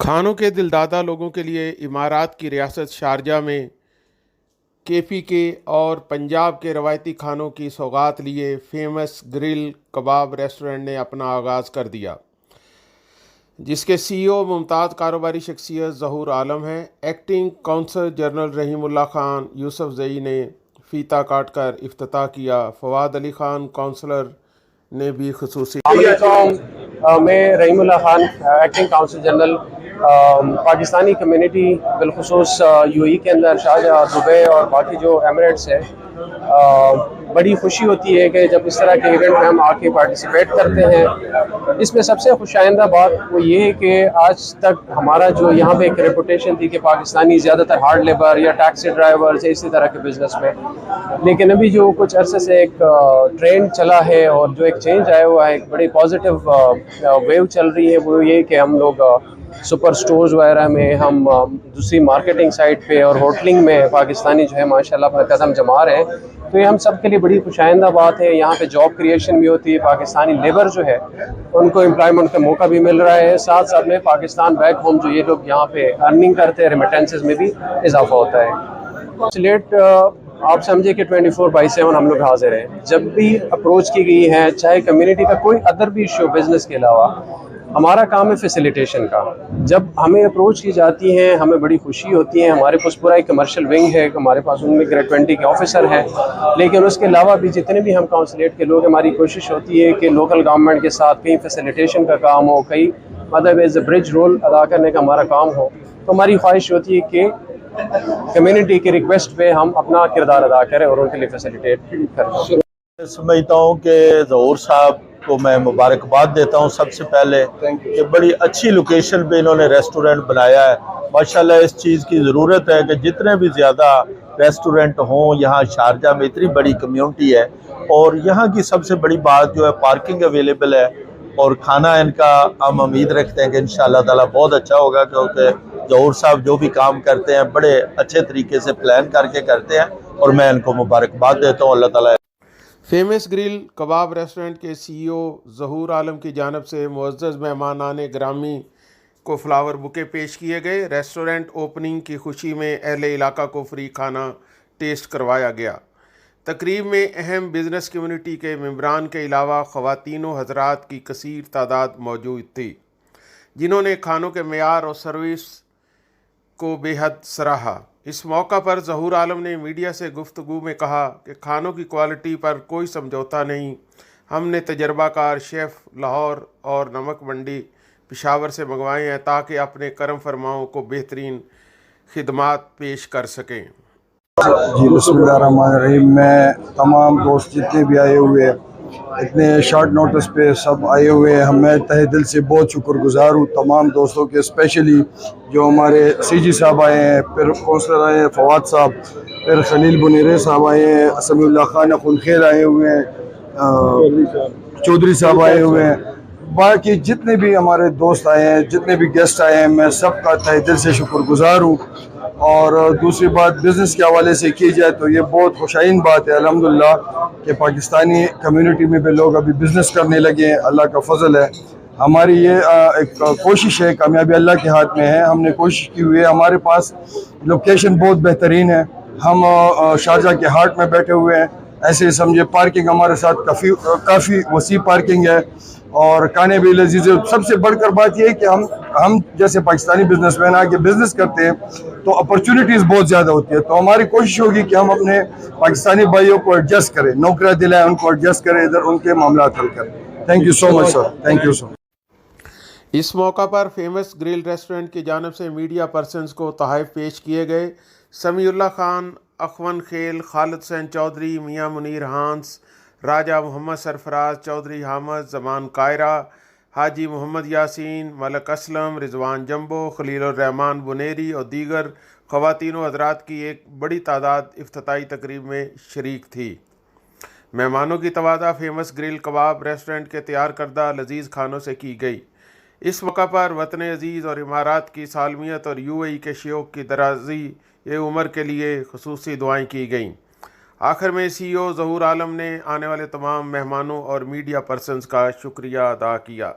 खानों के दिलदादा लोगों के लिए इमारात की रियासत शारजा में केपीके और पंजाब के रवायती खानों की सौगात लिए फेमस ग्रिल कबाब रेस्टोरेंट ने अपना आगाज़ कर दिया, जिसके सीईओ मुमताज़ कारोबारी शख्सियत ज़हूर आलम हैं। Acting consul general Rahimullah Khan Yousafzai ने फ़ीता काट कर इफ्तिताह किया। फवाद अली खान कौंसलर ने भी खुसूसी मैं Rahimullah Khan, acting council general Pakistani community बिलखुसूस यूएई के अंदर शारजाह, दुबई और बाकी जो एमिरेट्स है, बड़ी खुशी होती है कि जब इस तरह के इवेंट में हम आके पार्टिसिपेट करते हैं। इसमें सबसे खुशाइंदा बात वो ये है कि आज तक हमारा जो यहाँ पे एक रेपुटेशन थी कि पाकिस्तानी ज़्यादातर हार्ड लेबर या टैक्सी ड्राइवर्स या इसी तरह के बिजनेस में, लेकिन अभी जो कुछ अरसे से एक ट्रेंड चला है और जो एक चेंज आया हुआ है, एक बड़ी पॉजिटिव वेव चल रही है, वो ये कि हम लोग सुपर स्टोर्स वगैरह में, हम दूसरी मार्केटिंग साइट पे और होटलिंग में पाकिस्तानी जो है माशाल्लाह अपना कदम जमा रहे हैं। तो ये हम सब के लिए बड़ी खुशाइंदा बात है। यहाँ पे जॉब क्रिएशन भी होती है, पाकिस्तानी लेबर जो है उनको एम्प्लॉयमेंट का मौका भी मिल रहा है, साथ साथ में पाकिस्तान बैक होम जो ये लोग यहाँ पे अर्निंग करते हैं, रेमिटेंसेस में भी इजाफा होता है। सिलेट आप समझे कि 24/7 हम लोग हाजिर हैं। जब भी अप्रोच की गई है, चाहे कम्युनिटी का कोई अदर भी इशू बिजनेस के अलावा, हमारा काम है फैसिलिटेशन का। जब हमें अप्रोच की जाती है हमें बड़ी खुशी होती है। हमारे पास पूरा एक कमर्शियल विंग है, हमारे पास उनमें ग्रेड 20 के ऑफिसर हैं, लेकिन उसके अलावा भी जितने भी हम काउंसलेट के लोग, हमारी कोशिश होती है कि लोकल गवर्नमेंट के साथ कहीं फैसिलिटेशन का काम हो, कहीं मतलब एज ए ब्रिज रोल अदा करने का हमारा काम हो। तो हमारी ख्वाहिश होती है कि कम्युनिटी की रिक्वेस्ट पे हम अपना किरदार अदा करें और उनके लिए फैसिलिटेट करें। समझता हूँ कि ज़हूर साहब को मैं मुबारकबाद देता हूँ सबसे पहले कि बड़ी अच्छी लोकेशन पे इन्होंने रेस्टोरेंट बनाया है। माशाल्लाह इस चीज़ की ज़रूरत है कि जितने भी ज़्यादा रेस्टोरेंट हों यहाँ शारजा में, इतनी बड़ी कम्युनिटी है और यहाँ की सबसे बड़ी बात जो है पार्किंग अवेलेबल है और खाना इनका हम उम्मीद रखते हैं कि इंशाअल्लाह ताला बहुत अच्छा होगा, क्योंकि ज़हूर साहब जो भी काम करते हैं बड़े अच्छे तरीके से प्लान करके करते हैं और मैं इनको मुबारकबाद देता हूँ। अल्लाह ताला। फेमस ग्रिल कबाब रेस्टोरेंट के सीईओ ज़हूर आलम की जानिब से मुअज़्ज़ज़ मेहमानान ग्रामी को फ्लावर बुके पेश किए गए। रेस्टोरेंट ओपनिंग की खुशी में अहले इलाका को फ्री खाना टेस्ट करवाया गया। तकरीब में अहम बिजनेस कम्युनिटी के मेंबरान के अलावा ख़वातीनो हज़रात की कसीर तादाद मौजूद थी, जिन्होंने खानों के मेयार और सर्विस को बेहद सराहा। इस मौका पर ज़हूर आलम ने मीडिया से गुफ्तगू में कहा कि खानों की क्वालिटी पर कोई समझौता नहीं। हमने तजर्बाकार शेफ़ लाहौर और नमक मंडी पेशावर से मंगवाए हैं ताकि अपने करम फरमाओं को बेहतरीन खिदमात पेश कर सकें। जी बिस्मिल्लाहिर्रहमानिर्रहीम। मैं तमाम दोस्त जितने भी आए हुए हैं, इतने शॉर्ट नोटिस पे सब आए हुए हैं, मैं तहे दिल से बहुत शुक्रगुजार हूँ तमाम दोस्तों के, स्पेशली जो हमारे सीजी साहब आए हैं, फिर कौंसलर आए हैं फवाद साहब, फिर खलील बुनीरे साहब आए हैं, समीउल्लाह खान खुनखेर आए हुए हैं, चौधरी साहब आए हुए हैं, बाकी जितने भी हमारे दोस्त आए हैं, जितने भी गेस्ट आए हैं, मैं सबका तहे दिल से शुक्रगुजार हूँ। और दूसरी बात बिज़नेस के हवाले से की जाए तो ये बहुत खुशाइन बात है अल्हम्दुलिल्लाह कि पाकिस्तानी कम्युनिटी में भी लोग अभी बिज़नेस करने लगे हैं। अल्लाह का फजल है। हमारी ये एक कोशिश है, कामयाबी अल्लाह के हाथ में है। हमने कोशिश की हुई है, हमारे पास लोकेशन बहुत बेहतरीन है, हम शारजा के हार्ट में बैठे हुए हैं। ऐसे समझे पार्किंग हमारे साथ काफ़ी वसी पार्किंग है और खाने भी लजीज है। सबसे बढ़कर बात यह है कि हम जैसे पाकिस्तानी बिजनेसमैन आके बिजनेस करते हैं तो अपॉर्चुनिटीज़ बहुत ज़्यादा होती है, तो हमारी कोशिश होगी कि हम अपने पाकिस्तानी भाइयों को एडजस्ट करें, नौकरियाँ दिलाएं, उनको एडजस्ट करें, इधर उनके मामला हल करें। Thank you so much sir, thank you sir. इस मौका पर फेमस ग्रिल रेस्टोरेंट की जानिब से मीडिया पर्सनस को तोहफ़े पेश किए गए। समीउल्लाह खान, अखवन खेल, खालिद हुसैन चौधरी, मियाँ मुनीर हांस, राजा मोहम्मद सरफराज चौधरी हामद, जमान कायरा, हाजी मोहम्मद यासीन, मलक असलम, रिजवान जंबो, खलीलुर रहमान बुनेरी और दीगर ख़वातीनो हज़रात की एक बड़ी तादाद इफ्तिताई तकरीब में शरीक थी। मेहमानों की तवाज़ा फेमस ग्रिल कबाब रेस्टोरेंट के तैयार करदा लजीज़ खानों से की गई। इस मौका पर वतन अजीज़ और इमारात की सालमियत और यूएई के शौक़ की दराज़ी ये उम्र के लिए खुसूसी दुआएं की गईं। आखिर में सीईओ ज़हूर आलम ने आने वाले तमाम मेहमानों और मीडिया पर्सनस का शुक्रिया अदा किया।